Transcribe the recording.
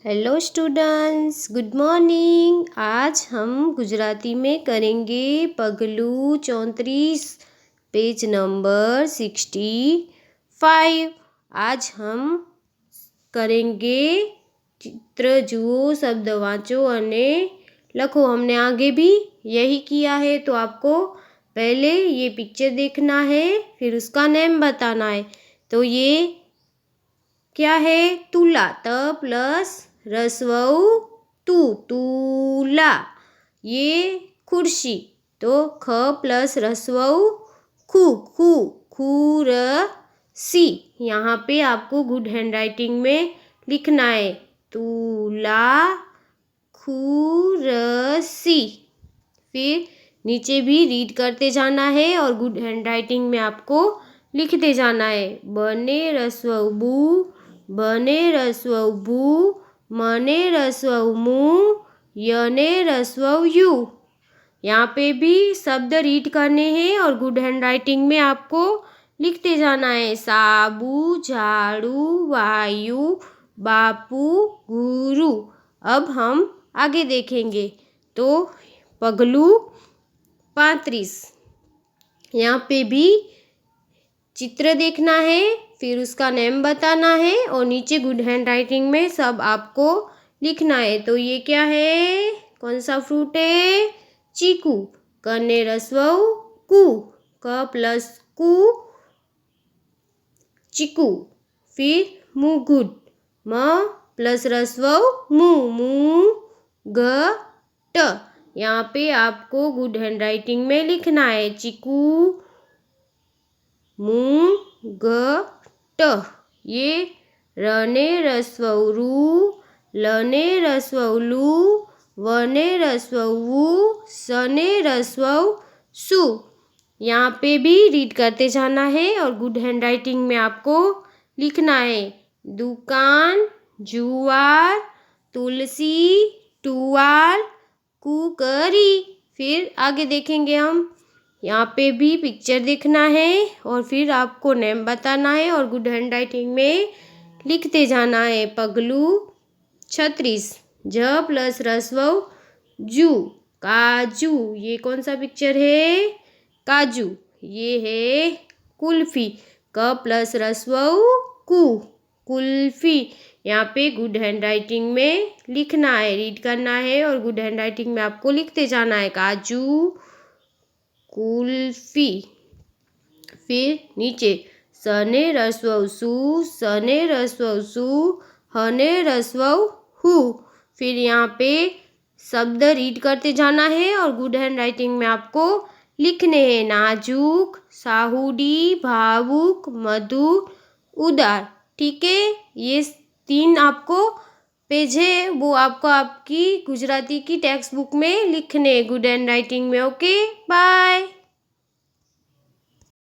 Hello students, good morning. आज हम गुजराती में करेंगे पगलू 34 पेज नंबर 65। आज हम करेंगे चित्र जुओ, शब्द वाँचो अने लखो। हमने आगे भी यही किया है, तो आपको पहले ये पिक्चर देखना है, फिर उसका नेम बताना है। तो ये क्या है? तुला, त प्लस रस्वऊ तू, तुला। ये कुर्सी, तो ख प्लस रस्वऊ खू, खू, खुरसी। यहाँ पे आपको गुड हैंड राइटिंग में लिखना है तुला खुरसी। फिर नीचे भी रीड करते जाना है और गुड हैंड राइटिंग में आपको लिखते जाना है। बने रस्वऊ बू, बने रस्वऊ बू, मने रस्वऊ मू, यने रस्वऊ यू। यहाँ पे भी शब्द रीड करने हैं और गुड हैंड राइटिंग में आपको लिखते जाना है। साबू, झाड़ू, वायु, बापू, गुरु। अब हम आगे देखेंगे। तो पगलू 35, यहाँ पे भी चित्र देखना है, फिर उसका नेम बताना है और नीचे गुड हैंड राइटिंग में सब आपको लिखना है। तो ये क्या है? कौन सा फ्रूट है? चीकू। कने रस्वऊ कू, क प्लस कू, चीकू। फिर मुगुड, म प्लस रस्वऊ मू, मू ग ट। यहाँ पे आपको गुड हैंड राइटिंग में लिखना है चीकू मू ग ट। ये रने रस्वऊ रू, लने रस्वऊ लू, वने रस्वऊ वू, सने रस्वऊ सु। यहाँ पे भी रीड करते जाना है और गुड हैंड राइटिंग में आपको लिखना है दुकान, जुआर, तुलसी, टुवाल, कुकरी। फिर आगे देखेंगे हम। यहाँ पे भी पिक्चर देखना है और फिर आपको नेम बताना है और गुड हैंड राइटिंग में लिखते जाना है। पगलू 36, ज प्लस रस्वऊ जू, काजू। ये कौन सा पिक्चर है? काजू। ये है कुल्फी, क प्लस रस्वऊ कू, कुल्फी। यहाँ पे गुड हैंड राइटिंग में लिखना है, रीड करना है और गुड हैंड राइटिंग में आपको लिखते जाना है काजू कुल्फी। फिर नीचे सने रस्वऊ सू, सने रस्वऊ सू, हने रस्वऊ हु। फिर यहाँ पे शब्द रीड करते जाना है और गुड हैंड राइटिंग में आपको लिखने हैं नाजुक, साहुडी, भावुक, मधुर, उदार। ठीक है, ये 3 आपको पेज है, वो आपको आपकी गुजराती की टेक्स्ट बुक में लिखने गुड हैंड राइटिंग में। Okay, bye.